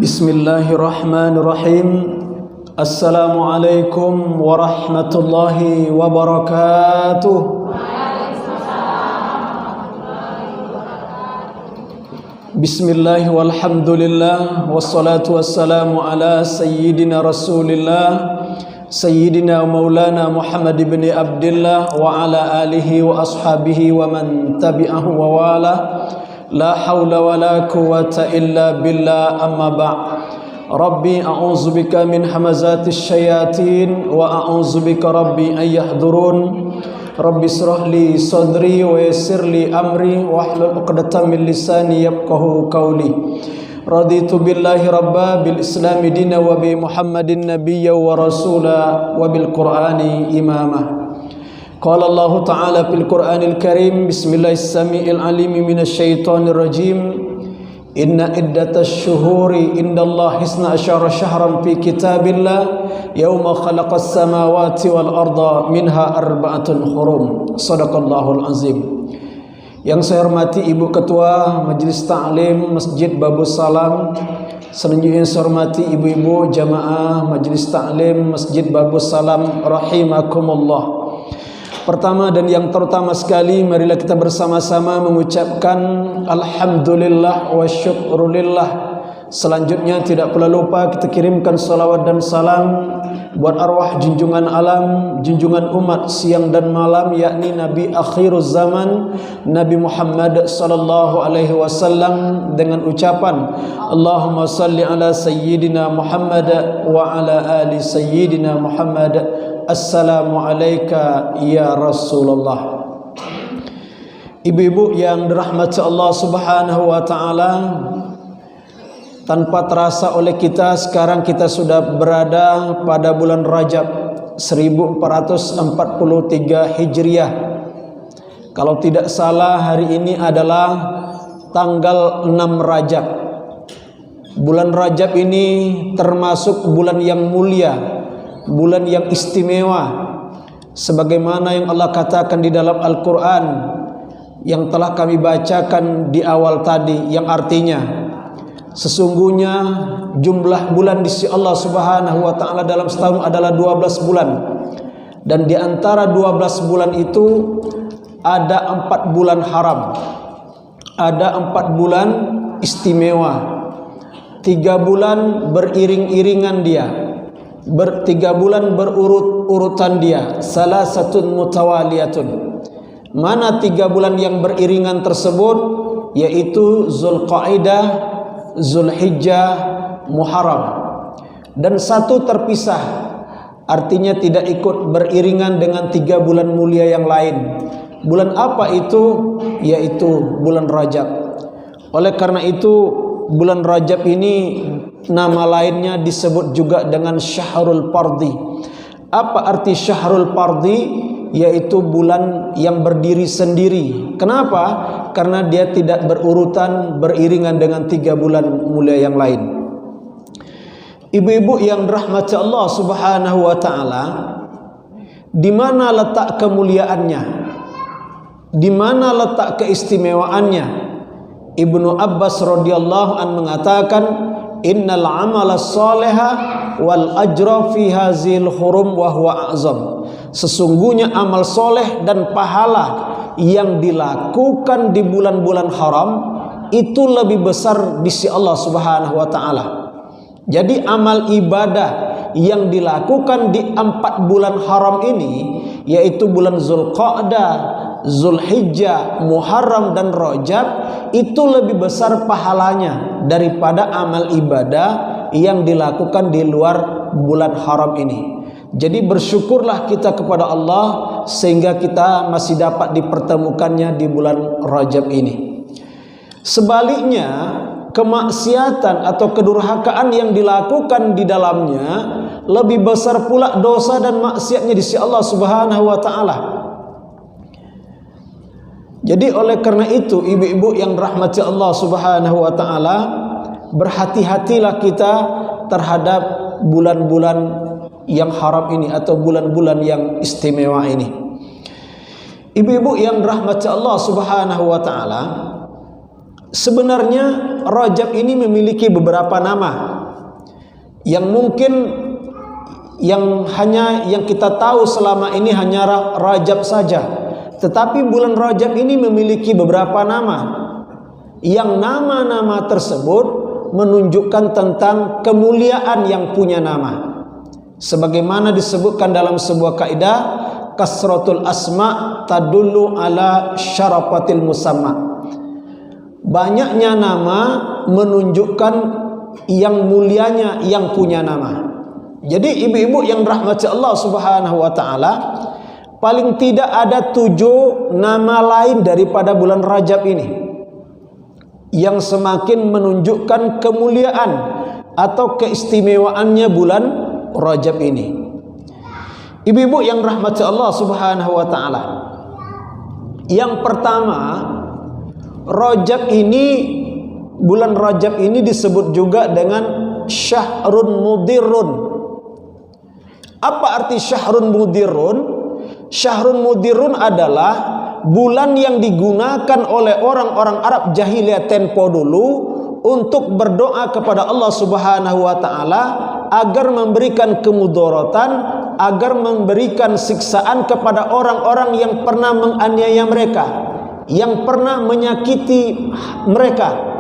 Bismillahirrahmanirrahim. Assalamualaikum warahmatullahi wabarakatuh. Bismillah walhamdulillah wassalatu wassalamu ala sayyidina rasulillah Sayyidina maulana Muhammad ibn Abdullah wa ala alihi wa ashabihi wa man tabi'ahu wa wala. La hawla wa la quwwata illa billah, amma ba'. Rabbi a'udzubika min hamazatis syayatin wa a'udzubika rabbi an yahdurun. Rabbi israh li sadri wa yassir li amri wahlul 'uqdatam min lisani yafqahu qawli. Raditu billahi rabba, bil islami dina, wa bi Muhammadin nabiyya wa rasula, wa bil qur'ani imama. Qala Allah Ta'ala fil Qur'anil Karim, bismillahis samiil alim minasy syaithanir rajim. Inna iddatasy syuhuri indallahi 12 syahran fi kitabillah yauma khalaqas samawati wal arda minha arba'atun hurum. Shadaqallahul azim. Yang saya hormati Ibu Ketua Majelis Ta'lim Masjid Babus Salam, selanjutnya saya hormati ibu-ibu jamaah Majelis Ta'lim Masjid Babus Salam rahimakumullah. Pertama dan yang terutama sekali, marilah kita bersama-sama mengucapkan alhamdulillah wa syukrulillah. Selanjutnya tidak pula lupa kita kirimkan salawat dan salam buat arwah junjungan alam, junjungan umat siang dan malam, yakni Nabi akhiruz zaman, Nabi Muhammad sallallahu alaihi wasallam, dengan ucapan Allahumma salli ala sayyidina Muhammad wa ala ali sayyidina Muhammad. Assalamu alayka ya Rasulullah. Ibu-ibu yang dirahmati Allah Subhanahu wa taala, tanpa terasa oleh kita, sekarang kita sudah berada pada bulan Rajab 1443 Hijriah. Kalau tidak salah, hari ini adalah tanggal 6 Rajab. Bulan Rajab ini termasuk bulan yang mulia, bulan yang istimewa, sebagaimana yang Allah katakan di dalam Al-Quran yang telah kami bacakan di awal tadi, yang artinya sesungguhnya jumlah bulan di sisi Allah Subhanahu wa taala dalam setahun adalah 12 bulan, dan di antara 12 bulan itu ada 4 bulan haram, ada 4 bulan istimewa, 3 bulan beriring-iringan dia, 3 bulan berurut-urutan dia, salah satu mutawaliyatun. Mana 3 bulan yang beriringan tersebut? Yaitu Zulqaidah, Zulhijjah, Muharram. Dan 1 terpisah, artinya tidak ikut beriringan dengan 3 bulan mulia yang lain. Bulan apa itu? Yaitu bulan Rajab. Oleh karena itu, bulan Rajab ini nama lainnya disebut juga dengan Syahrul Fardhi. Apa arti Syahrul Fardhi? Yaitu bulan yang berdiri sendiri. Kenapa? Karena dia tidak berurutan, beriringan dengan 3 bulan mulia yang lain. Ibu-ibu yang dirahmati Allah Subhanahu wa taala, di mana letak kemuliaannya? Di mana letak keistimewaannya? Ibnu Abbas radhiyallahu an mengatakan, innal amala shaliha wal ajra fi hazil hurum wa huwa azam. Sesungguhnya amal soleh dan pahala yang dilakukan di bulan-bulan haram itu lebih besar di sisi Allah Subhanahu wa taala. Jadi amal ibadah yang dilakukan di 4 bulan haram ini, yaitu bulan Zulqa'dah, Zulhijjah, Muharram dan Rajab, itu lebih besar pahalanya daripada amal ibadah yang dilakukan di luar bulan haram ini. Jadi bersyukurlah kita kepada Allah sehingga kita masih dapat dipertemukannya di bulan Rajab ini. Sebaliknya, kemaksiatan atau kedurhakaan yang dilakukan di dalamnya lebih besar pula dosa dan maksiatnya di sisi Allah Subhanahu wa taala. Jadi oleh karena itu, ibu-ibu yang dirahmati Allah Subhanahu wa taala, berhati-hatilah kita terhadap bulan-bulan yang haram ini atau bulan-bulan yang istimewa ini. Ibu-ibu yang dirahmati Allah Subhanahu wa taala, sebenarnya Rajab ini memiliki beberapa nama. yang mungkin yang kita tahu selama ini hanya Rajab saja. Tetapi bulan Rajab ini memiliki beberapa nama, yang nama-nama tersebut menunjukkan tentang kemuliaan yang punya nama. Sebagaimana disebutkan dalam sebuah kaidah, kasratul asma tadullu ala syarafatil musamma. Banyaknya nama menunjukkan yang mulianya yang punya nama. Jadi ibu-ibu yang rahmati Allah Subhanahu wa taala, paling tidak ada 7 nama lain daripada bulan Rajab ini yang semakin menunjukkan kemuliaan atau keistimewaannya bulan Rajab ini. Ibu-ibu yang rahmati Allah Subhanahu wa taala, yang pertama, bulan Rajab ini disebut juga dengan syahrun mudirrun. Apa arti syahrun mudirrun? Syahrun mudirrun adalah bulan yang digunakan oleh orang-orang Arab jahiliyah tempo dulu untuk berdoa kepada Allah Subhanahu wa taala agar memberikan kemudaratan, agar memberikan siksaan kepada orang-orang yang pernah menganiaya mereka, yang pernah menyakiti mereka.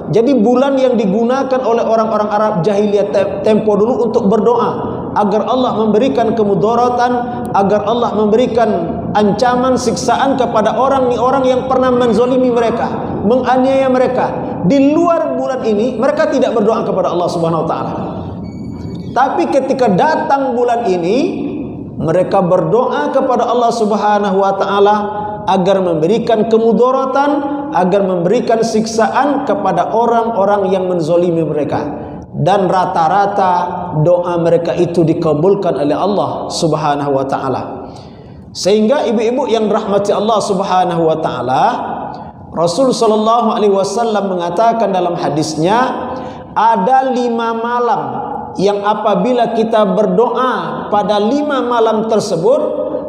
Jadi bulan yang digunakan oleh orang-orang Arab jahiliyah tempo dulu untuk berdoa agar Allah memberikan kemudaratan, agar Allah memberikan ancaman siksaan kepada orang-orang yang pernah menzalimi mereka, menganiaya mereka. Di luar bulan ini mereka tidak berdoa kepada Allah Subhanahu wa taala. Tapi ketika datang bulan ini, mereka berdoa kepada Allah Subhanahu wa taala agar memberikan kemudaratan, agar memberikan siksaan kepada orang-orang yang menzalimi mereka. Dan rata-rata doa mereka itu dikabulkan oleh Allah Subhanahu wa taala. Sehingga ibu-ibu yang rahmati Allah Subhanahu wa taala, Rasul sallallahu alaihi wasallam mengatakan dalam hadisnya, ada 5 malam yang apabila kita berdoa pada 5 malam tersebut,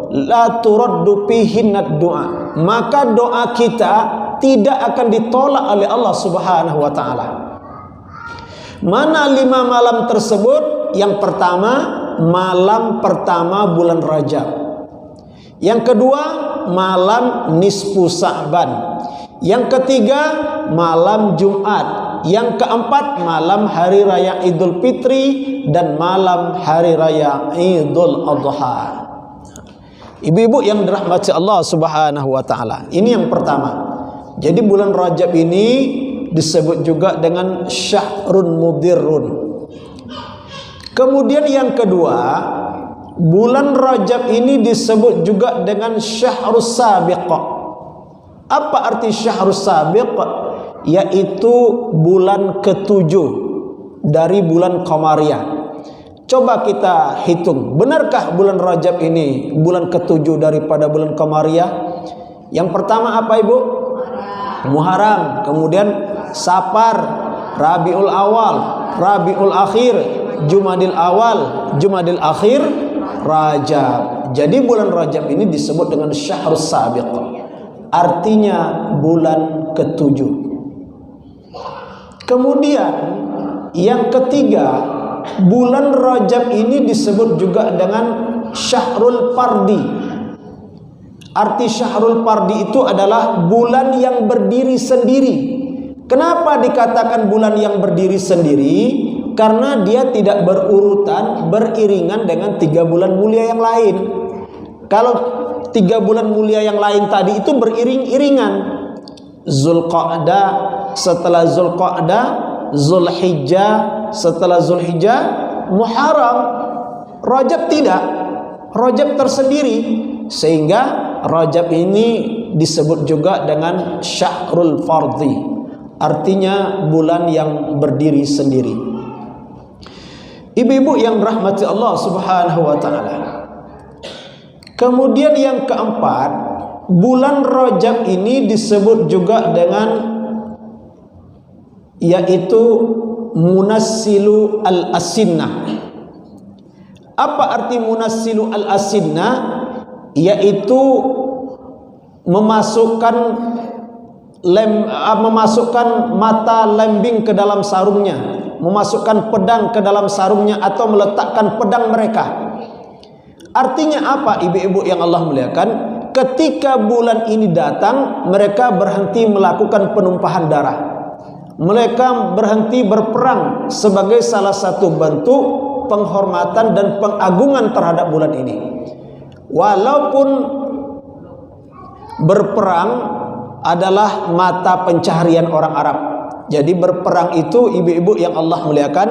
la turaddu fihinna du'a, maka doa kita tidak akan ditolak oleh Allah Subhanahu wa taala. Mana 5 malam tersebut? Yang pertama, malam pertama bulan Rajab. Yang kedua, malam nisfu Sa'ban. Yang ketiga, malam Jumat. Yang keempat, malam hari raya Idul Fitri dan malam hari raya Idul Adha. Ibu-ibu yang dirahmati Allah Subhanahu wa taala, ini yang pertama. Jadi bulan Rajab ini disebut juga dengan syahrun mudirrun. Kemudian yang kedua, bulan Rajab ini disebut juga dengan syahrus sabiq. Apa arti syahrus sabiq? Yaitu bulan ke-7 dari bulan Qamariyah. Coba kita hitung, benarkah bulan Rajab ini bulan ke-7 daripada bulan Qamariyah? Yang pertama apa Ibu? Muharram, kemudian Safar, Rabiul Awal, Rabiul Akhir, Jumadil Awal, Jumadil Akhir, Rajab. Jadi bulan Rajab ini disebut dengan syahrus sabiq, artinya bulan ke-7. Kemudian yang ketiga, bulan Rajab ini disebut juga dengan syahrul fardi. Arti syahrul fardi itu adalah bulan yang berdiri sendiri. Kenapa dikatakan bulan yang berdiri sendiri? Karena dia tidak berurutan, beriringan dengan 3 bulan mulia yang lain. Kalau 3 bulan mulia yang lain tadi itu beriring-iringan. Zulqa'dah, setelah Zulqa'dah, Zulhijjah, setelah Zulhijjah, Muharram. Rajab tidak. Rajab tersendiri. Sehingga Rajab ini disebut juga dengan syahrul fardhi, artinya bulan yang berdiri sendiri. Ibu-ibu yang rahmati Allah Subhanahu wa taala. Kemudian yang keempat, bulan Rajab ini disebut juga dengan yaitu munassilu al-asinnah. Apa arti munassilu al-asinnah? Yaitu memasukkan mata lembing ke dalam sarungnya. memasukkan pedang ke dalam sarungnya atau meletakkan pedang mereka. Artinya apa ibu-ibu yang Allah muliakan? Ketika bulan ini datang, mereka berhenti melakukan penumpahan darah. Mereka berhenti berperang sebagai salah satu bentuk penghormatan dan pengagungan terhadap bulan ini. Walaupun berperang adalah mata pencaharian orang Arab. Jadi berperang itu ibu-ibu yang Allah muliakan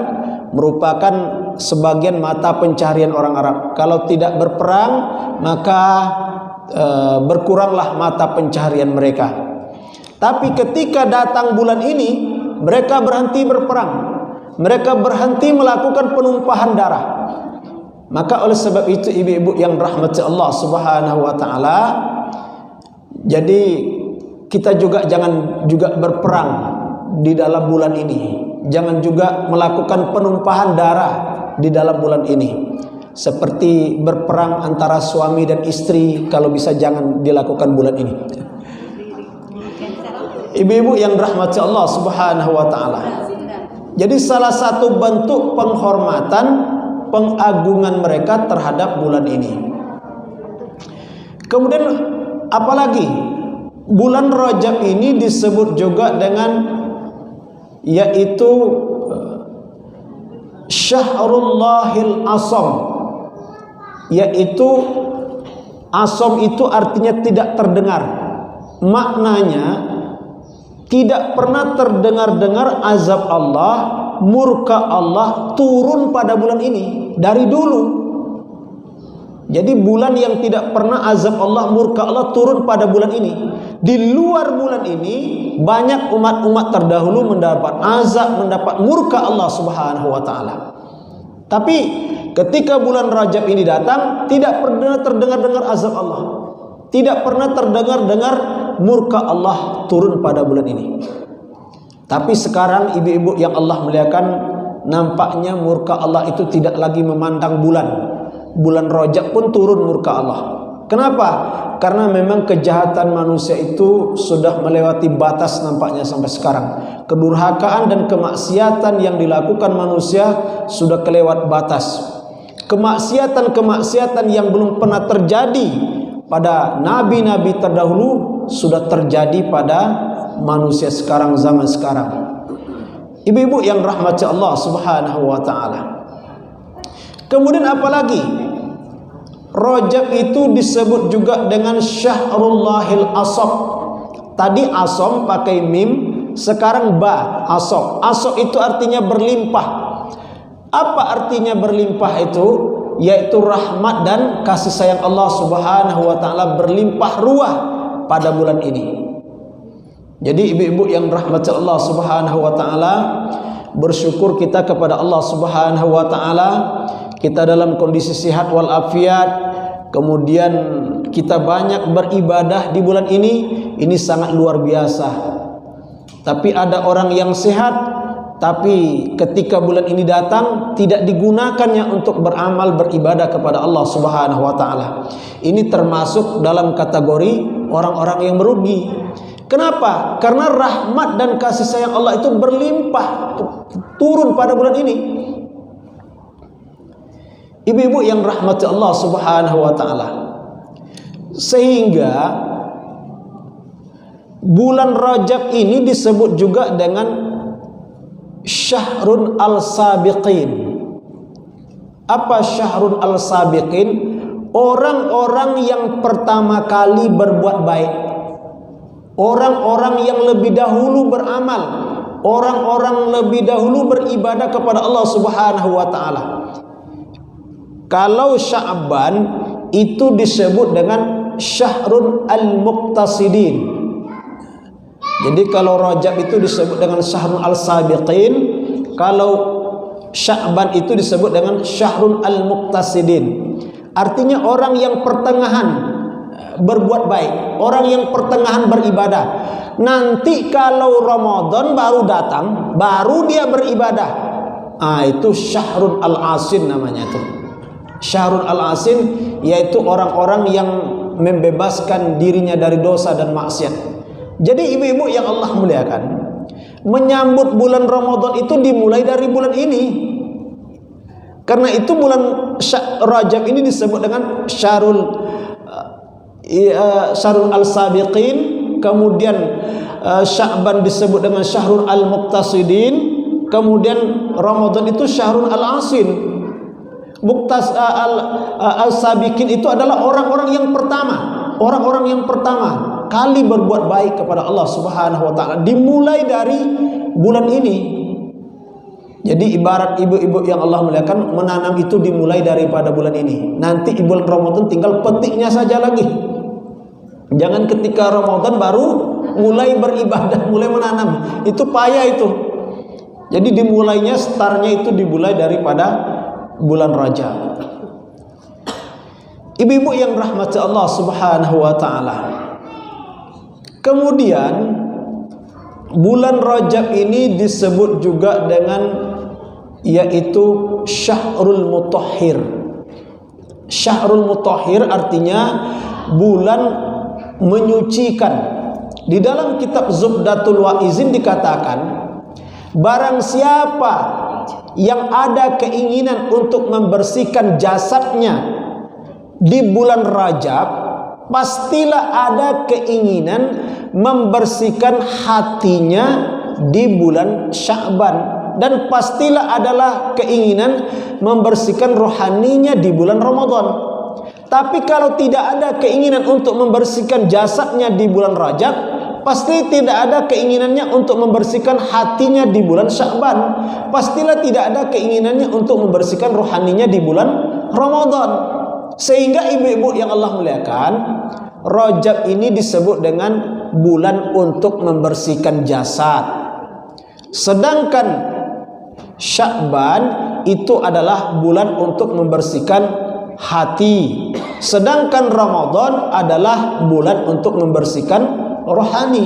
merupakan sebagian mata pencaharian orang Arab. Kalau tidak berperang maka berkuranglah mata pencaharian mereka. Tapi ketika datang bulan ini, mereka berhenti berperang. Mereka berhenti melakukan penumpahan darah. Maka oleh sebab itu ibu-ibu yang rahmati Allah Subhanahu wa taala, jadi kita juga jangan juga berperang di dalam bulan ini. Jangan juga melakukan penumpahan darah di dalam bulan ini. Seperti berperang antara suami dan istri, kalau bisa jangan dilakukan bulan ini. Ibu-ibu yang rahmati Allah Subhanahu wa taala. Jadi salah satu bentuk penghormatan, pengagungan mereka terhadap bulan ini. Kemudian apalagi bulan Rajab ini disebut juga dengan yaitu Syahrullahil Asam, yaitu asam itu artinya tidak terdengar. Maknanya tidak pernah terdengar-dengar azab Allah, murka Allah turun pada bulan ini dari dulu. Jadi bulan yang tidak pernah azab Allah, murka Allah turun pada bulan ini. Di luar bulan ini banyak umat-umat terdahulu mendapat azab, mendapat murka Allah Subhanahu wa taala. Tapi ketika bulan Rajab ini datang, tidak pernah terdengar-dengar azab Allah. Tidak pernah terdengar-dengar murka Allah turun pada bulan ini. Tapi sekarang ibu-ibu yang Allah muliakan, nampaknya murka Allah itu tidak lagi memandang bulan. Bulan Rajab pun turun murka Allah. Kenapa? Karena memang kejahatan manusia itu sudah melewati batas nampaknya sampai sekarang. Kedurhakaan dan kemaksiatan yang dilakukan manusia sudah kelewat batas. Kemaksiatan-kemaksiatan yang belum pernah terjadi pada nabi-nabi terdahulu sudah terjadi pada manusia sekarang, zaman sekarang. Ibu-ibu yang rahmati Allah Subhanahu wa taala. Kemudian apalagi? Rajab itu disebut juga dengan Syahrullahil Asab. Tadi asam pakai mim, sekarang ba, asab. Asab itu artinya berlimpah. Apa artinya berlimpah itu? Yaitu rahmat dan kasih sayang Allah Subhanahu wa taala berlimpah ruah pada bulan ini. Jadi ibu-ibu yang rahmati Allah Subhanahu wa taala, bersyukur kita kepada Allah Subhanahu wa taala, kita dalam kondisi sehat wal afiat, kemudian kita banyak beribadah di bulan ini sangat luar biasa. Tapi ada orang yang sehat, tapi ketika bulan ini datang tidak digunakannya untuk beramal beribadah kepada Allah Subhanahu wa taala. Ini termasuk dalam kategori orang-orang yang merugi. Kenapa? Karena rahmat dan kasih sayang Allah itu berlimpah turun pada bulan ini. Ibu-ibu yang rahmati Allah Subhanahu wa taala. Sehingga bulan Rajab ini disebut juga dengan Syahrun al-Sabiqin. Apa Syahrun al-Sabiqin? Orang-orang yang pertama kali berbuat baik, orang-orang yang lebih dahulu beramal, orang-orang lebih dahulu beribadah kepada Allah Subhanahu wa taala. Kalau Sya'ban itu disebut dengan Syahrun al-Muqtasidin. Jadi kalau Rajab itu disebut dengan Syahrul al-Sabiqin, kalau Sya'ban itu disebut dengan Syahrul al-Muqtasidin. Artinya orang yang pertengahan berbuat baik, orang yang pertengahan beribadah. Nanti kalau Ramadan baru datang, baru dia beribadah. Itu Syahrul al-Asin namanya itu. Syahrul al-Asin yaitu orang-orang yang membebaskan dirinya dari dosa dan maksiat. Jadi ibu-ibu yang Allah muliakan, menyambut bulan Ramadan itu dimulai dari bulan ini. Karena itu bulan Rajab ini disebut dengan Syahrul al-Sabiqin, kemudian Sya'ban disebut dengan Syahrul al-Muqtasidin, kemudian Ramadan itu Syahrul al-Asin. Al-Sabiqin itu adalah orang-orang yang pertama kali berbuat baik kepada Allah Subhanahu wa taala, dimulai dari bulan ini. Jadi ibarat ibu-ibu yang Allah muliakan, menanam itu dimulai daripada bulan ini. Nanti bulan Ramadan tinggal petiknya saja lagi. Jangan ketika Ramadan baru mulai beribadah, mulai menanam. Itu payah itu. Jadi dimulainya, startnya itu dimulai daripada bulan Rajab. Ibu-ibu yang rahmati Allah Subhanahu wa taala, kemudian bulan Rajab ini disebut juga dengan yaitu Syahrul Mutahhir. Syahrul Mutahhir artinya bulan menyucikan. Di dalam kitab Zubdatul Wa'izin dikatakan, barang siapa yang ada keinginan untuk membersihkan jasadnya di bulan Rajab, pastilah ada keinginan membersihkan hatinya di bulan Sya'ban, dan pastilah adalah keinginan membersihkan rohaninya di bulan Ramadan. Tapi kalau tidak ada keinginan untuk membersihkan jasadnya di bulan Rajab, pasti tidak ada keinginannya untuk membersihkan hatinya di bulan Sya'ban. Pastilah tidak ada keinginannya untuk membersihkan rohaninya di bulan Ramadan. Sehingga ibu-ibu yang Allah muliakan, Rajab ini disebut dengan bulan untuk membersihkan jasad. Sedangkan Sya'ban itu adalah bulan untuk membersihkan hati. Sedangkan Ramadan adalah bulan untuk membersihkan rohani.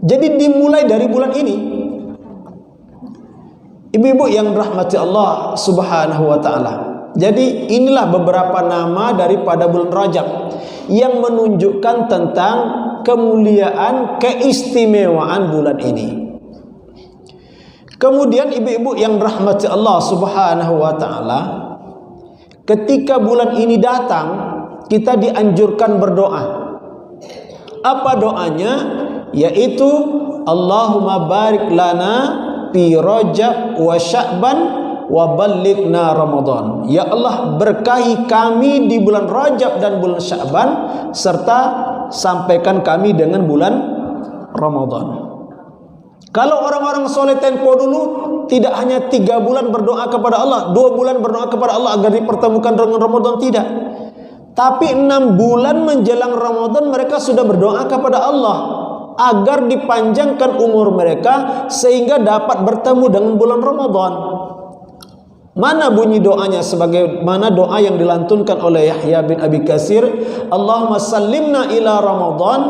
Jadi dimulai dari bulan ini. Ibu-ibu yang rahmati Allah Subhanahu wa taala. Jadi inilah beberapa nama daripada bulan Rajab yang menunjukkan tentang kemuliaan, keistimewaan bulan ini. Kemudian ibu-ibu yang rahmati Allah Subhanahu wa taala, ketika bulan ini datang, kita dianjurkan berdoa. Apa doanya? Yaitu Allahumma barik lana fi Rajab wa Sya'ban wa ballighna Ramadan. Ya Allah, berkahi kami di bulan Rajab dan bulan Sya'ban, serta sampaikan kami dengan bulan Ramadan. Kalau orang-orang soleh tempo dulu tidak hanya 3 bulan berdoa kepada Allah, 2 bulan berdoa kepada Allah agar dipertemukan dengan Ramadan, tidak. Tapi 6 bulan menjelang Ramadan mereka sudah berdoa kepada Allah agar dipanjangkan umur mereka sehingga dapat bertemu dengan bulan Ramadan. Mana bunyi doanya? Sebagaimana doa yang dilantunkan oleh Yahya bin Abi Katsir, Allahumma sallimna ila Ramadan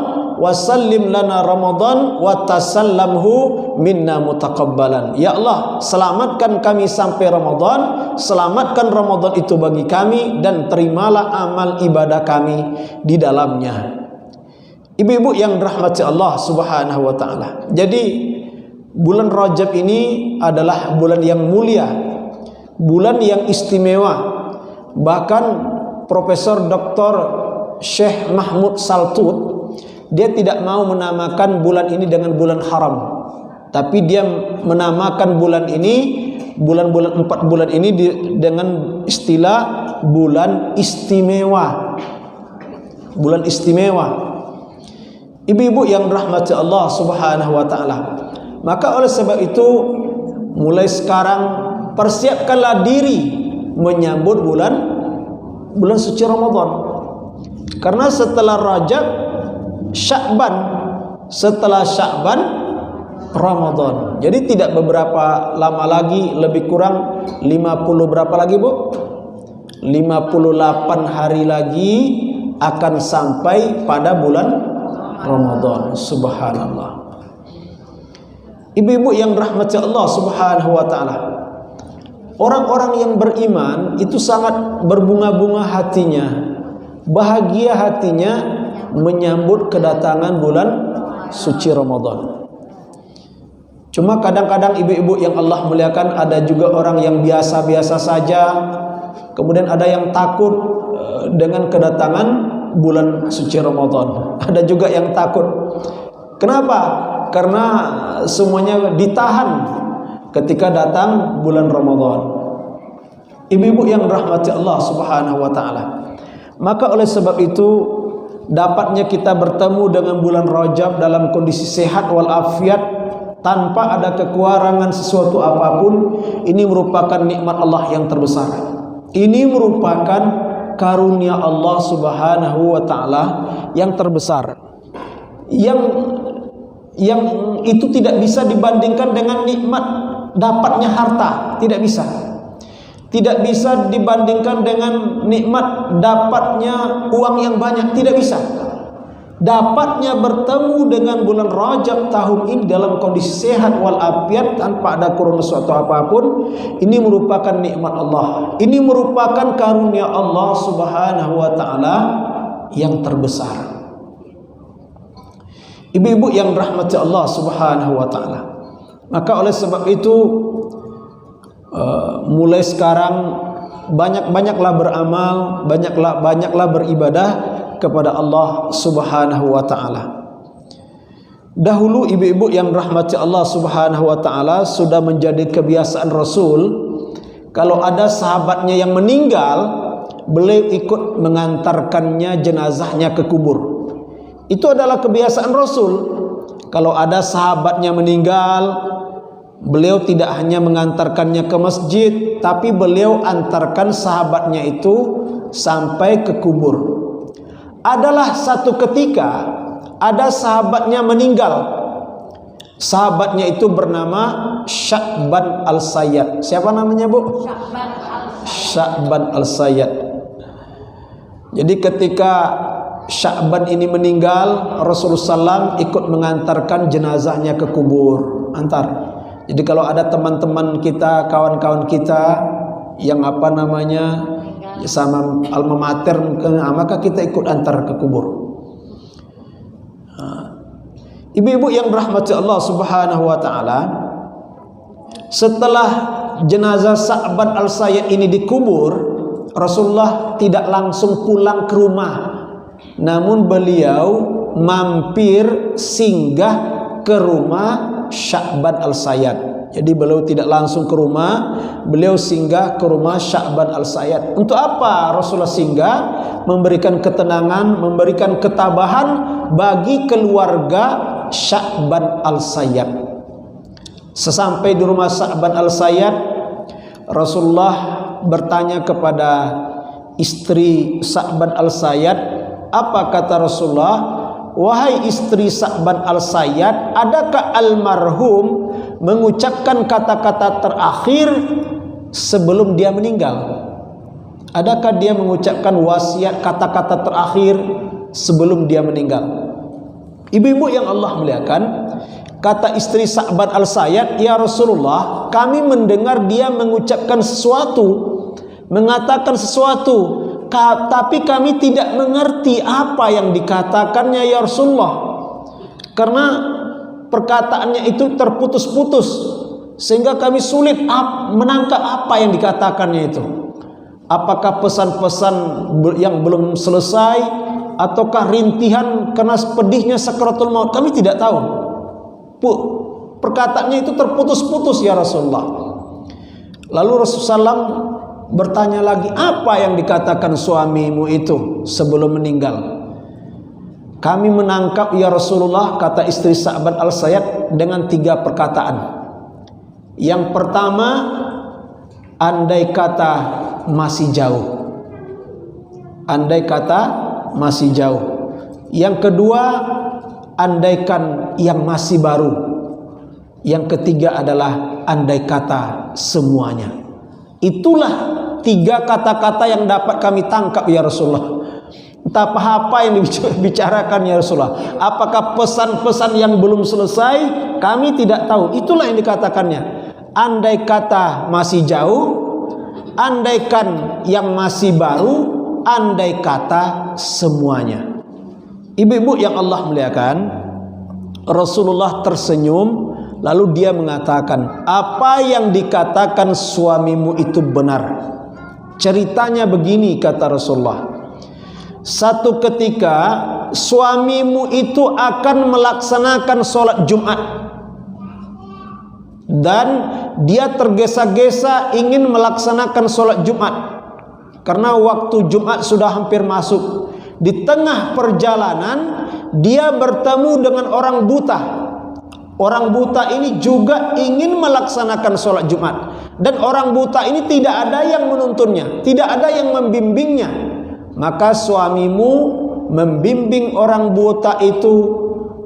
wa sallim lana Ramadan wa tasallamhu minna mutaqabbalan. Ya Allah, selamatkan kami sampai Ramadan, selamatkan Ramadan itu bagi kami, dan terimalah amal ibadah kami di dalamnya. Ibu-ibu yang rahmati Allah Subhanahu wa taala. Jadi bulan Rajab ini adalah bulan yang mulia, bulan yang istimewa. Bahkan Profesor Dr. Syekh Mahmud Saltut, dia tidak mau menamakan bulan ini dengan bulan haram, tapi dia menamakan bulan ini, bulan-bulan 4 bulan ini dengan istilah bulan istimewa. Bulan istimewa. Ibu-ibu yang rahmati Allah Subhanahu wa taala. Maka oleh sebab itu, mulai sekarang persiapkanlah diri menyambut bulan suci Ramadan. Karena setelah Rajab Sya'ban, setelah Sya'ban Ramadan. Jadi tidak beberapa lama lagi, lebih kurang 50 berapa lagi, Bu? 58 hari lagi akan sampai pada bulan Ramadan. Subhanallah. Ibu-ibu yang rahmati Allah Subhanahu wa taala, orang-orang yang beriman itu sangat berbunga-bunga hatinya, bahagia hatinya menyambut kedatangan bulan suci Ramadan. Cuma kadang-kadang ibu-ibu yang Allah muliakan, ada juga orang yang biasa-biasa saja, kemudian ada yang takut dengan kedatangan bulan suci Ramadan. Ada juga yang takut. Kenapa? Karena semuanya ditahan ketika datang bulan Ramadan. Ibu-ibu yang rahmati Allah Subhanahu wa taala. Maka oleh sebab itu, dapatnya kita bertemu dengan bulan Rajab dalam kondisi sehat walafiat tanpa ada kekurangan sesuatu apapun, ini merupakan nikmat Allah yang terbesar. Ini merupakan karunia Allah Subhanahu wa taala yang terbesar. Yang itu tidak bisa dibandingkan dengan nikmat dapatnya harta, tidak bisa. Tidak bisa dibandingkan dengan nikmat dapatnya uang yang banyak, tidak bisa. Dapatnya bertemu dengan bulan Rajab tahun ini dalam kondisi sehat walafiat tanpa ada kurang sesuatu apapun, ini merupakan nikmat Allah. Ini merupakan karunia Allah Subhanahu wa taala yang terbesar. Ibu-ibu yang rahmati Allah Subhanahu wa taala. Maka oleh sebab itu, mulai sekarang banyak-banyaklah beramal, banyaklah beribadah kepada Allah Subhanahu wa taala. Dahulu ibu-ibu yang rahmati Allah Subhanahu wa taala sudah menjadi kebiasaan Rasul, kalau ada sahabatnya yang meninggal, beliau ikut mengantarkannya jenazahnya ke kubur. Itu adalah kebiasaan Rasul. Kalau ada sahabatnya meninggal, beliau tidak hanya mengantarkannya ke masjid, tapi beliau antarkan sahabatnya itu sampai ke kubur. Adalah satu ketika ada sahabatnya meninggal. Sahabatnya itu bernama Sya'ban Al-Sayyad. Siapa namanya, Bu? Sya'ban Al-Sayyad. Jadi ketika Sya'ban ini meninggal, Rasulullah SAW ikut mengantarkan jenazahnya ke kubur. Antar. Jadi kalau ada teman-teman kita, kawan-kawan kita yang sama alma mater, maka kita ikut antar ke kubur. Ibu-ibu yang rahmati Allah Subhanahu wa taala, setelah jenazah Sya'ban Al-Sayyad ini dikubur, Rasulullah tidak langsung pulang ke rumah, namun beliau mampir singgah ke rumah Sya'ban Al-Sayyad. Jadi beliau tidak langsung ke rumah, beliau singgah ke rumah Sya'ban Al-Sayyad. Untuk apa Rasulullah singgah? Memberikan ketenangan, memberikan ketabahan bagi keluarga Sya'ban Al-Sayyad. Sesampai di rumah Sya'ban Al-Sayyad, Rasulullah bertanya kepada istri Sya'ban Al-Sayyad. Apa kata Rasulullah? Wahai istri Sya'ban Al-Sayyad, adakah almarhum mengucapkan kata-kata terakhir sebelum dia meninggal? Adakah dia mengucapkan wasiat, kata-kata terakhir sebelum dia meninggal? Ibu-ibu yang Allah muliakan, kata istri Sya'ban Al-Sayyad, ya Rasulullah, kami mendengar dia mengucapkan sesuatu, mengatakan sesuatu, tapi kami tidak mengerti apa yang dikatakannya ya Rasulullah, karena perkataannya itu terputus-putus sehingga kami sulit menangkap apa yang dikatakannya itu. Apakah pesan-pesan yang belum selesai, ataukah rintihan karena pedihnya sakaratul maut? Kami tidak tahu. Perkataannya itu terputus-putus ya Rasulullah. Lalu Rasulullah SAW bertanya lagi, apa yang dikatakan suamimu itu sebelum meninggal? Kami menangkap ya Rasulullah, kata istri Sya'ban Al-Sayyad, dengan 3 perkataan. Yang pertama, andai kata masih jauh. Andai kata masih jauh. Yang kedua, andaikan yang masih baru. Yang ketiga adalah andai kata semuanya. Itulah 3 kata-kata yang dapat kami tangkap ya Rasulullah. Entah apa yang dibicarakan ya Rasulullah. Apakah pesan-pesan yang belum selesai? Kami tidak tahu. Itulah yang dikatakannya. Andai kata masih jauh, andaikan yang masih baru, andai kata semuanya. Ibu-ibu yang Allah muliakan, Rasulullah tersenyum Lalu dia mengatakan, apa yang dikatakan suamimu itu benar. Ceritanya begini, kata Rasulullah. Satu ketika suamimu itu akan melaksanakan sholat Jumat, dan dia tergesa-gesa ingin melaksanakan sholat Jumat karena waktu Jumat sudah hampir masuk. Di tengah perjalanan dia bertemu dengan orang buta. Orang buta ini juga ingin melaksanakan sholat Jumat, dan orang buta ini tidak ada yang menuntunnya, tidak ada yang membimbingnya. Maka suamimu membimbing orang buta itu,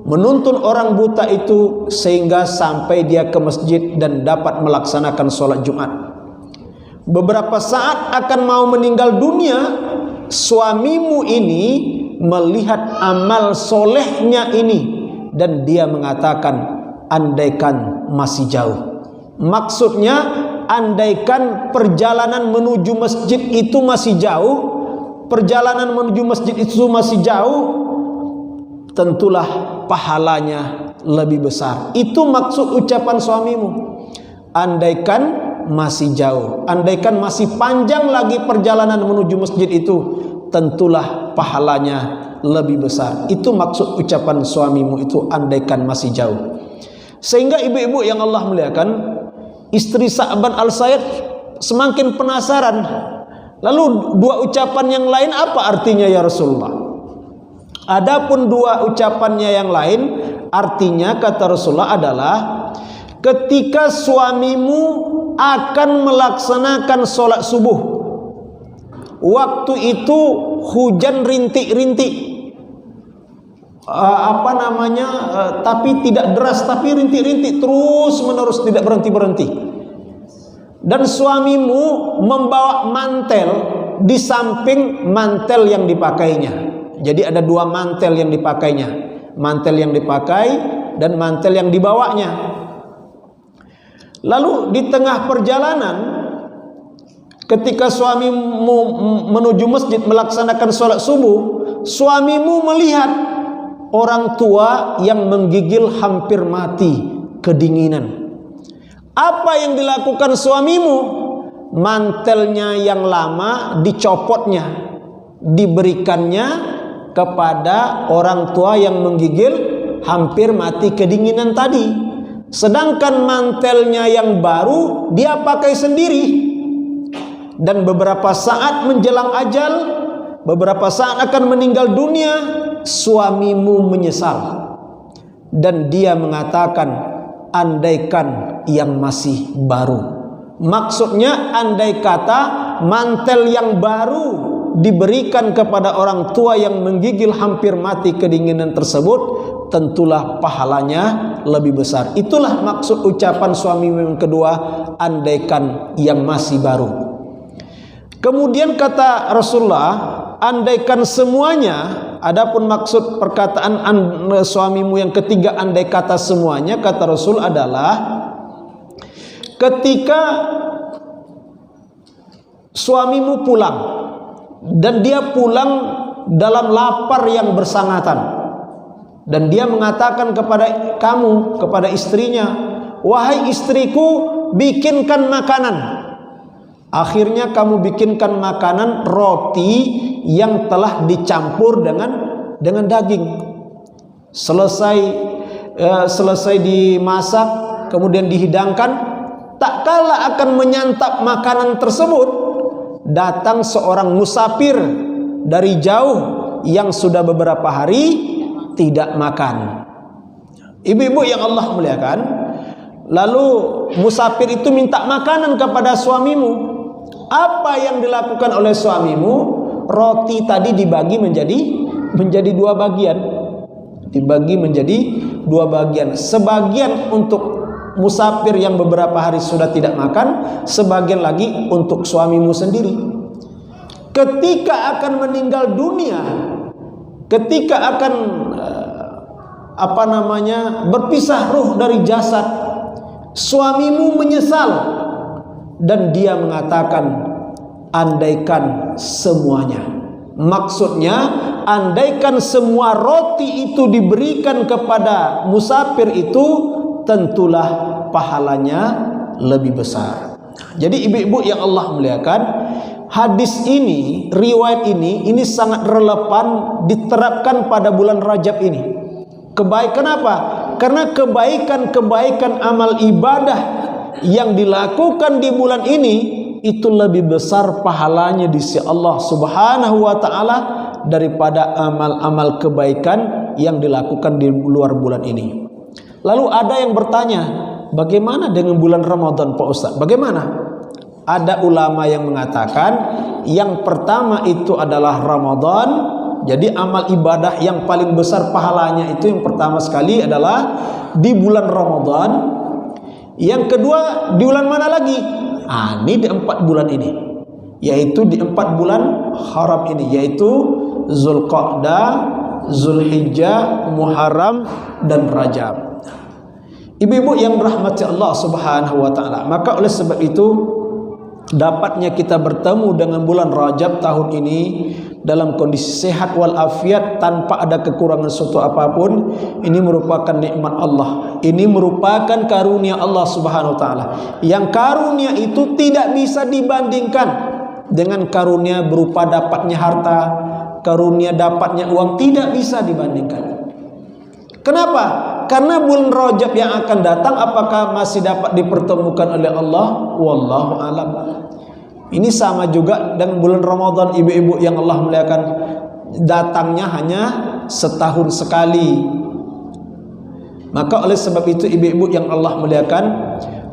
menuntun orang buta itu sehingga sampai dia ke masjid dan dapat melaksanakan sholat Jumat. Beberapa saat akan mau meninggal dunia, suamimu ini melihat amal solehnya ini, dan dia mengatakan, andaikan masih jauh. Maksudnya, andaikan perjalanan menuju masjid itu masih jauh, perjalanan menuju masjid itu masih jauh, tentulah pahalanya lebih besar. Itu maksud ucapan suamimu. Andaikan masih jauh, andaikan masih panjang lagi perjalanan menuju masjid itu, tentulah pahalanya lebih besar. Itu maksud ucapan suamimu itu, andaikan masih jauh. Sehingga ibu-ibu yang Allah muliakan, istri Sa'ban al-Sayyid semakin penasaran. Lalu dua ucapan yang lain apa artinya ya Rasulullah? Adapun dua ucapannya yang lain, artinya kata Rasulullah adalah ketika suamimu akan melaksanakan sholat subuh, waktu itu hujan rintik-rintik, tapi tidak deras, tapi rintik-rintik terus menerus, tidak berhenti-berhenti. Dan suamimu membawa mantel di samping mantel yang dipakainya. Jadi ada dua mantel yang dipakainya, mantel yang dipakai dan mantel yang dibawanya. Lalu di tengah perjalanan, ketika suamimu menuju masjid melaksanakan sholat subuh, suamimu melihat orang tua yang menggigil hampir mati kedinginan. Apa yang dilakukan suamimu? Mantelnya yang lama dicopotnya, diberikannya kepada orang tua yang menggigil hampir mati kedinginan tadi. Sedangkan mantelnya yang baru dia pakai sendiri. Dan beberapa saat menjelang ajal, beberapa saat akan meninggal dunia, suamimu menyesal, dan dia mengatakan, andaikan yang masih baru. Maksudnya, andai kata mantel yang baru diberikan kepada orang tua yang menggigil hampir mati kedinginan tersebut, tentulah pahalanya lebih besar. Itulah maksud ucapan suami yang kedua, andaikan yang masih baru. Kemudian kata Rasulullah, andaikan semuanya. Adapun maksud perkataan suamimu yang ketiga, andai kata semuanya, kata Rasul adalah ketika suamimu pulang, dan dia pulang dalam lapar yang bersangatan, dan dia mengatakan kepada kamu, kepada istrinya, wahai istriku, bikinkan makanan. Akhirnya kamu bikinkan makanan, roti yang telah dicampur dengan daging. Selesai dimasak, kemudian dihidangkan. Tak kala akan menyantap makanan tersebut, datang seorang musafir dari jauh yang sudah beberapa hari tidak makan. Ibu-ibu yang Allah muliakan, lalu musafir itu minta makanan kepada suamimu. Apa yang dilakukan oleh suamimu? Roti tadi dibagi menjadi dua bagian. Dibagi menjadi dua bagian. Sebagian untuk musafir yang beberapa hari sudah tidak makan, sebagian lagi untuk suamimu sendiri. Ketika akan meninggal dunia, ketika akan berpisah ruh dari jasad, suamimu menyesal. Dan dia mengatakan, andaikan semuanya. Maksudnya, andaikan semua roti itu diberikan kepada musafir itu, tentulah pahalanya lebih besar. Jadi ibu-ibu yang Allah muliakan, hadis ini, riwayat ini sangat relevan diterapkan pada bulan Rajab ini. Kebaikan apa? Karena kebaikan-kebaikan amal ibadah yang dilakukan di bulan ini itu lebih besar pahalanya di sisi Allah Subhanahu wa taala daripada amal-amal kebaikan yang dilakukan di luar bulan ini. Lalu ada yang bertanya, bagaimana dengan bulan Ramadan Pak Ustaz? Bagaimana? Ada ulama yang mengatakan yang pertama itu adalah Ramadan. Jadi amal ibadah yang paling besar pahalanya itu yang pertama sekali adalah di bulan Ramadan. Yang kedua di bulan mana lagi? Ini di 4 bulan ini, yaitu di 4 bulan haram ini, yaitu Zulqa'dah, Zulhijjah, Muharram, dan Rajab. Ibu-ibu yang dirahmati Allah Subhanahu wa taala, maka oleh sebab itu dapatnya kita bertemu dengan bulan Rajab tahun ini dalam kondisi sehat walafiat tanpa ada kekurangan suatu apapun, ini merupakan nikmat Allah. Ini merupakan karunia Allah Subhanahu wa taala. Yang karunia itu tidak bisa dibandingkan dengan karunia berupa dapatnya harta, karunia dapatnya uang, tidak bisa dibandingkan. Kenapa? Karena bulan Rajab yang akan datang apakah masih dapat dipertemukan oleh Allah? Wallahu a'lam. Ini sama juga dengan bulan Ramadan, ibu-ibu yang Allah muliakan, datangnya hanya setahun sekali. Maka oleh sebab itu ibu-ibu yang Allah muliakan,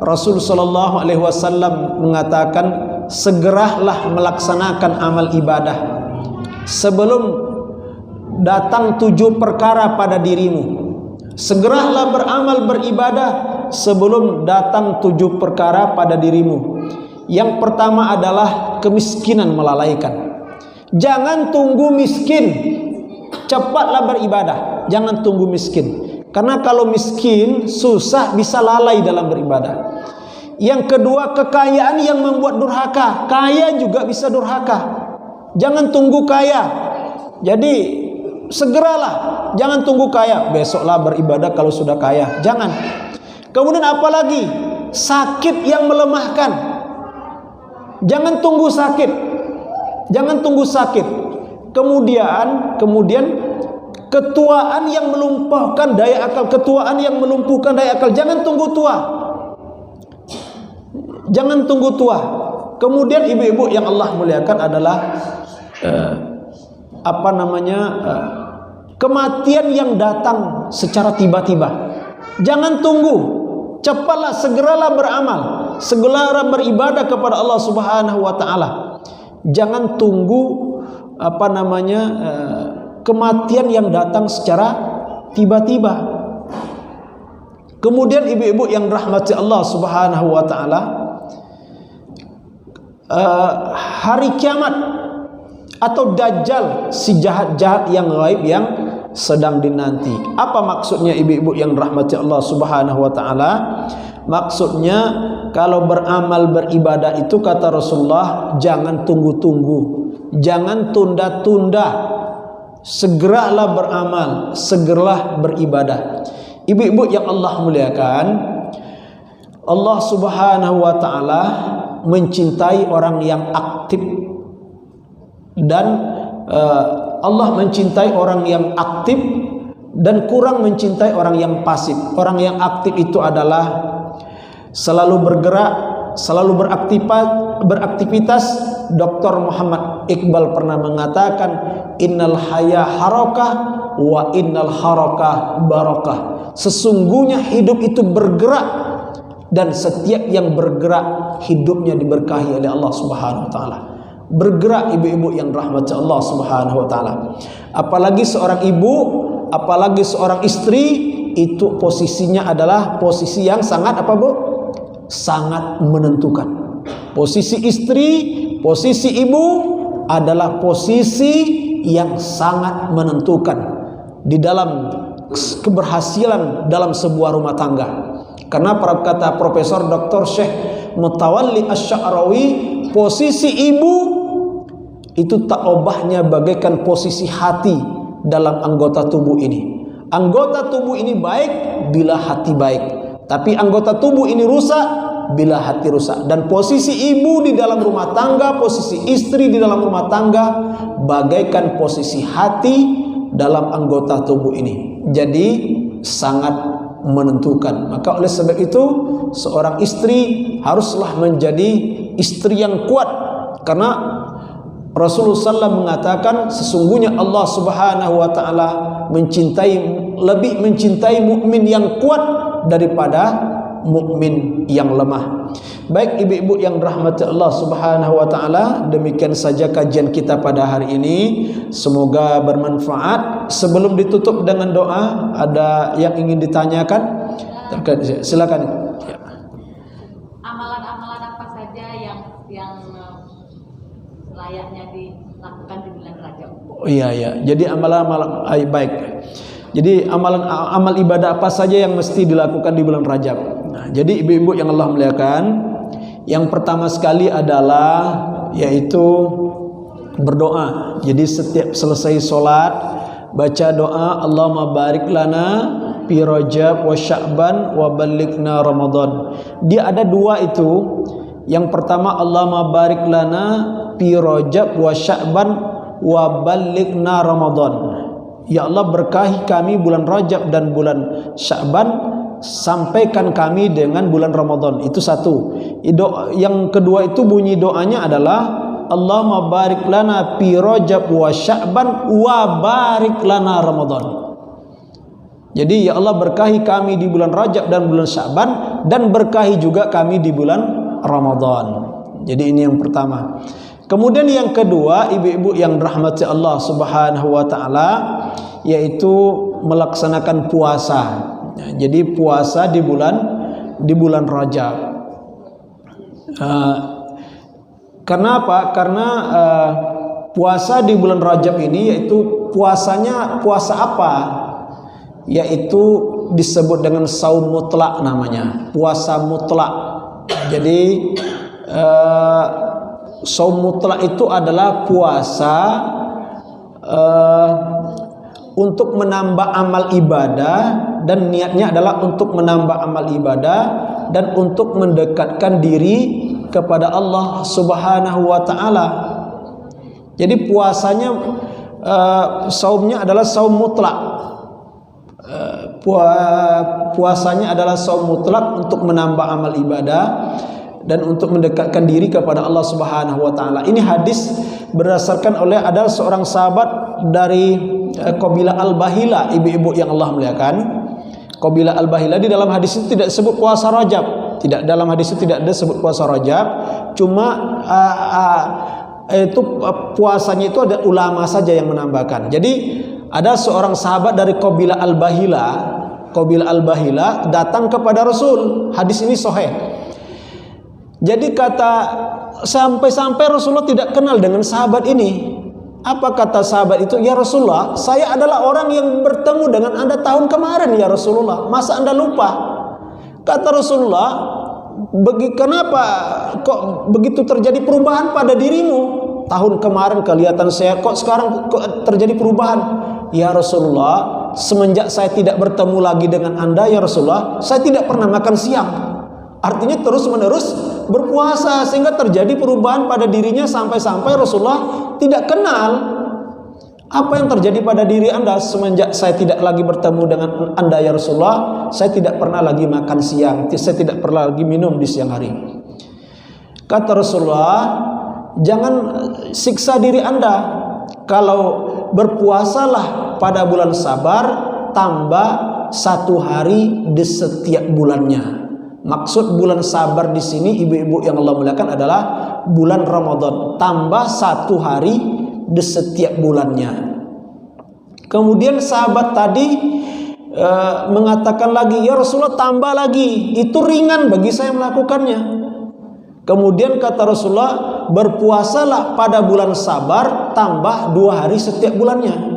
Rasul sallallahu alaihi wasallam mengatakan, segeralah melaksanakan amal ibadah sebelum datang 7 perkara pada dirimu. Segeralah beramal beribadah sebelum datang 7 perkara pada dirimu. Yang pertama adalah kemiskinan melalaikan. Jangan tunggu miskin, cepatlah beribadah. Jangan tunggu miskin, karena kalau miskin susah bisa lalai dalam beribadah. Yang kedua, kekayaan yang membuat durhaka. Kaya juga bisa durhaka. Jangan tunggu kaya. Jadi segeralah, jangan tunggu kaya, besoklah beribadah kalau sudah kaya. Jangan. Kemudian apalagi? Sakit yang melemahkan. Jangan tunggu sakit. Jangan tunggu sakit. Kemudian ketuaan yang melumpuhkan daya akal, ketuaan yang melumpuhkan daya akal. Jangan tunggu tua. Jangan tunggu tua. Kemudian ibu-ibu yang Allah muliakan adalah kematian yang datang secara tiba-tiba. Jangan tunggu, cepatlah, segeralah beramal, segeralah beribadah kepada Allah Subhanahu wa taala. Jangan tunggu kematian yang datang secara tiba-tiba. Kemudian ibu-ibu yang rahmati Allah Subhanahu wa taala, hari kiamat atau Dajjal, si jahat-jahat yang gaib yang sedang dinanti. Apa maksudnya ibu-ibu yang rahmati Allah Subhanahu wa taala? Maksudnya kalau beramal beribadah itu kata Rasulullah, jangan tunggu-tunggu, jangan tunda-tunda. Segeralah beramal, segeralah beribadah. Ibu-ibu yang Allah muliakan, Allah Subhanahu wa taala mencintai orang yang aktif, dan Allah mencintai orang yang aktif dan kurang mencintai orang yang pasif. Orang yang aktif itu adalah selalu bergerak, selalu beraktivitas. Dr. Muhammad Iqbal pernah mengatakan, innal haya harakah wa innal harakah barakah. Sesungguhnya hidup itu bergerak, dan setiap yang bergerak hidupnya diberkahi oleh Allah Subhanahu wa taala. Bergerak ibu-ibu yang rahmat Allah Subhanahu wa taala. Apalagi seorang ibu, apalagi seorang istri, itu posisinya adalah posisi yang sangat sangat menentukan. Posisi istri, posisi ibu adalah posisi yang sangat menentukan di dalam keberhasilan dalam sebuah rumah tangga. Karena kata Profesor Dr. Syekh Mutawalli Asy-Sya'rawi, posisi ibu itu tak obahnya bagaikan posisi hati dalam anggota tubuh ini. Anggota tubuh ini baik bila hati baik, Tapi anggota tubuh ini rusak bila hati rusak. Dan posisi ibu di dalam rumah tangga, posisi istri di dalam rumah tangga bagaikan posisi hati dalam anggota tubuh ini. Jadi sangat menentukan. Maka oleh sebab itu seorang istri haruslah menjadi istri yang kuat, karena Rasulullah SAW mengatakan sesungguhnya Allah Subhanahu wa taala lebih mencintai mukmin yang kuat daripada mukmin yang lemah. Baik ibu-ibu yang dirahmati Allah Subhanahu wa taala, demikian saja kajian kita pada hari ini. Semoga bermanfaat. Sebelum ditutup dengan doa, ada yang ingin ditanyakan? Silakan. Amalan-amalan apa saja yang layaknya dilakukan di bulan Rajab? Oh iya. Jadi amalan-amalan baik. Jadi amal ibadah apa saja yang mesti dilakukan di bulan Rajab? Nah, jadi ibu-ibu yang Allah muliakan, yang pertama sekali adalah yaitu berdoa. Jadi setiap selesai sholat baca doa, Allahumma barik lana fi Rajab wa Sya'ban wa ballighna Ramadan. Dia ada dua itu. Yang pertama, Allahumma barik lana fi Rajab wa Sya'ban wa ballighna Ramadan. Ya Allah, berkahi kami bulan Rajab dan bulan Sya'ban, sampaikan kami dengan bulan Ramadan. Itu satu. Yang kedua itu bunyi doanya adalah Allahumma barik lana fi Rajab wa Sya'ban wa barik lana Ramadan. Jadi ya Allah, berkahi kami di bulan Rajab dan bulan Sya'ban, dan berkahi juga kami di bulan Ramadan. Jadi ini yang pertama. Kemudian yang kedua, ibu-ibu yang dirahmati Allah Subhanahu wa taala, yaitu melaksanakan puasa. Jadi puasa di bulan Rajab. Kenapa? Karena puasa di bulan Rajab ini yaitu puasanya puasa apa? Yaitu disebut dengan saum mutlak namanya, puasa mutlak. Jadi saum mutlak itu adalah puasa untuk menambah amal ibadah, dan niatnya adalah untuk menambah amal ibadah dan untuk mendekatkan diri kepada Allah Subhanahu wa taala. Jadi puasanya saumnya adalah saum mutlak. Puasanya adalah saum mutlak untuk menambah amal ibadah dan untuk mendekatkan diri kepada Allah Subhanahu wa taala. Ini hadis berdasarkan oleh ada seorang sahabat dari Qabilah Al-Bahila, ibu-ibu yang Allah muliakan. Qabilah Al-Bahila, di dalam hadis itu tidak disebut puasa Rajab. Tidak, dalam hadis itu tidak disebut puasa Rajab. Cuma itu puasanya itu ada ulama saja yang menambahkan. Jadi ada seorang sahabat dari Qabilah Al-Bahila datang kepada Rasul. Hadis ini sahih. Jadi sampai-sampai Rasulullah tidak kenal dengan sahabat ini. Apa kata sahabat itu? Ya Rasulullah, saya adalah orang yang bertemu dengan Anda tahun kemarin ya Rasulullah. Masa Anda lupa? Kata Rasulullah, kenapa kok begitu terjadi perubahan pada dirimu? Tahun kemarin kelihatan sehat, kok sekarang kok terjadi perubahan? Ya Rasulullah, semenjak saya tidak bertemu lagi dengan Anda ya Rasulullah, saya tidak pernah makan siang. Artinya terus-menerus berpuasa, sehingga terjadi perubahan pada dirinya sampai-sampai Rasulullah tidak kenal apa yang terjadi pada diri Anda. Semenjak saya tidak lagi bertemu dengan Anda ya Rasulullah, saya tidak pernah lagi makan siang, saya tidak pernah lagi minum di siang hari. Kata Rasulullah, jangan siksa diri Anda. Kalau berpuasalah pada bulan Sabar, tambah 1 hari di setiap bulannya. Maksud bulan Sabar di sini, ibu-ibu yang Allah muliakan, adalah bulan Ramadan, tambah 1 hari di setiap bulannya. Kemudian sahabat tadi mengatakan lagi, ya Rasulullah, tambah lagi, itu ringan bagi saya melakukannya. Kemudian kata Rasulullah, berpuasalah pada bulan Sabar, tambah 2 hari setiap bulannya.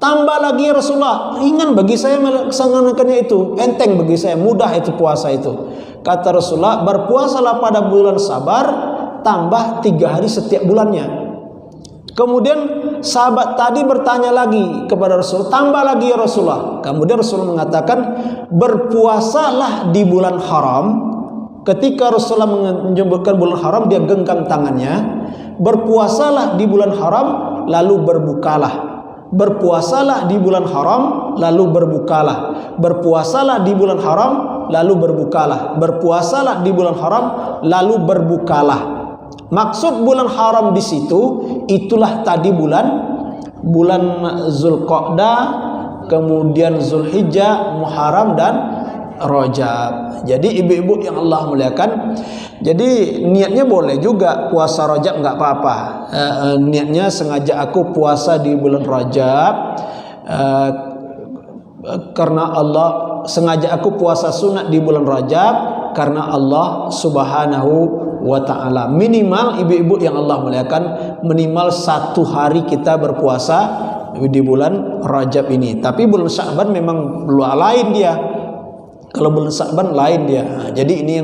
Tambah lagi ya Rasulullah, ringan bagi saya melaksanakannya itu, enteng bagi saya, mudah itu puasa itu. Kata Rasulullah, berpuasalah pada bulan Sabar, tambah 3 hari setiap bulannya. Kemudian sahabat tadi bertanya lagi kepada Rasul, tambah lagi ya Rasulullah. Kemudian Rasul mengatakan, berpuasalah di bulan haram. Ketika Rasulullah menyebutkan bulan haram, dia genggam tangannya. Berpuasalah di bulan haram, lalu berbukalah. Berpuasalah di bulan haram, lalu berbukalah. Berpuasalah di bulan haram, lalu berbukalah. Berpuasalah di bulan haram, lalu berbukalah. Maksud bulan haram di situ, itulah tadi bulan Zulqa'dah, kemudian Zulhijjah, Muharram dan Rajab. Jadi ibu-ibu yang Allah muliakan, jadi niatnya boleh juga puasa Rajab, nggak apa-apa. Niatnya sengaja aku puasa di bulan Rajab karena Allah, sengaja aku puasa sunat di bulan Rajab karena Allah Subhanahu wa ta'ala. Minimal ibu-ibu yang Allah muliakan, minimal 1 hari kita berpuasa di bulan Rajab ini. Tapi bulan Sya'ban memang lain dia. Kalau bulan Sya'ban lain dia. Jadi ini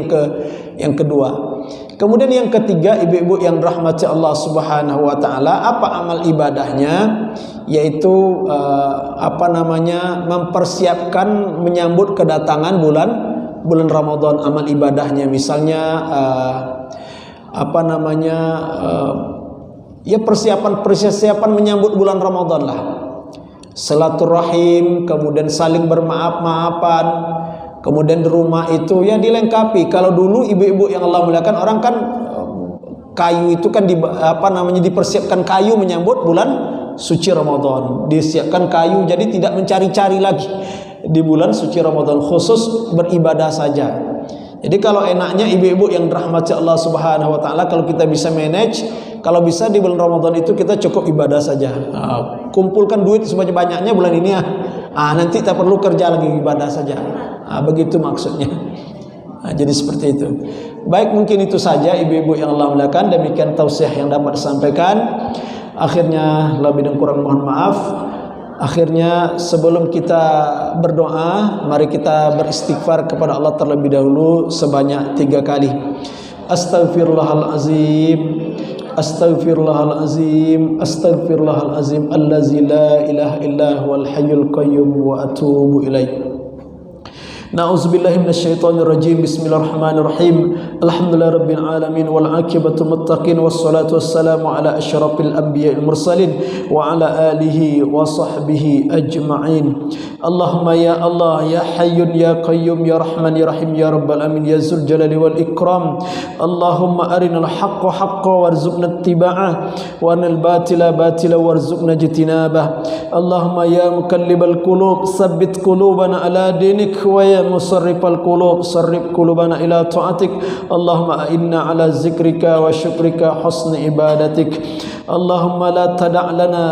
yang kedua. Kemudian yang ketiga, ibu-ibu yang rahmati Allah Subhanahu wa ta'ala, apa amal ibadahnya? Yaitu mempersiapkan menyambut kedatangan bulan Ramadan. Amal ibadahnya misalnya persiapan menyambut bulan Ramadan lah. Silaturahim, kemudian saling bermaaf-maafan. Kemudian di rumah itu ya dilengkapi. Kalau dulu ibu-ibu yang Allah muliakan, orang kan kayu itu kan dipersiapkan kayu menyambut bulan suci Ramadan. Disiapkan kayu, jadi tidak mencari-cari lagi di bulan suci Ramadan, khusus beribadah saja. Jadi kalau enaknya ibu-ibu yang dirahmati Allah Subhanahu wa ta'ala, kalau kita bisa manage, kalau bisa di bulan Ramadan itu kita cukup ibadah saja. Kumpulkan duit sebanyak-banyaknya bulan ini ya. Nanti tak perlu kerja lagi, ibadah saja. Begitu maksudnya. Jadi seperti itu. Baik, mungkin itu saja ibu-ibu yang Allah muliakan. Demikian tausiah yang dapat disampaikan. Akhirnya lebih dan kurang mohon maaf. Akhirnya sebelum kita berdoa, mari kita beristighfar kepada Allah terlebih dahulu sebanyak 3 kali. Astaghfirullahalazim, astaghfirullahalazim, astaghfirullahalazim, allazi la ilaha illa huwal hayyul qayyum wa atubu ilaih. Na'udzubillahi minasyaitonir rajim. Bismillahirrahmanirrahim. Alhamdulillahirabbil alamin wal 'aqibatu muttaqin wassalatu wassalamu ala asyrafil anbiya'il mursalin wa ala alihi wa sahbihi ajma'in. Allahumma ya Allah ya hayyun ya qayyum ya rahman ya rahim ya rabbal alamin ya dzul jalali wal ikram. Allahumma arinal haqqo haqqan warzuqna ittiba'ah wa arinal batila batila warzuqna ijtinabah. Allahumma ya muqallibal qulub tsabbit qulubana ala dinik wa ya musarrifal qulub sarrif qulubana ila ta'atik. Allahumma inna ala zikrika wa syukrika husni ibadatik. Allahumma la tada' lana,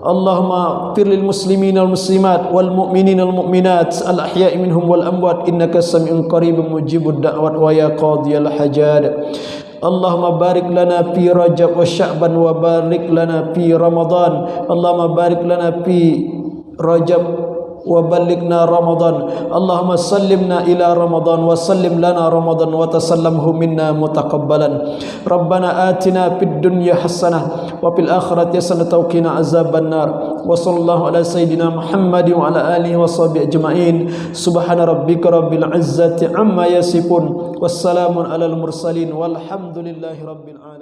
Allahumma fir lil muslimin wal muslimat wal mu'minin wal mu'minat al ahya'i minhum wal amwat innaka sami'un qaribun mujibud da'wat wa ya qadiyal hajat. Allahumma barik lana fi Rajab wa Sya'ban wa barik lana fi Ramadan. Allahumma barik lana fi Rajab wa balighna Ramadan. Allahumma sallimna ila Ramadan wa sallim lana Ramadan wa tasallamhu minna mutaqabbalan. Rabbana atina fid dunya hasanah wa fil akhirati hasanah wa qina azaban nar. Wa sallallahu ala sayidina Muhammad wa ala alihi wa sahbihi ajma'in. Subhana rabbika rabbil izzati amma yasifun. Wassalamun alal mursalin walhamdulillahi rabbil alamin.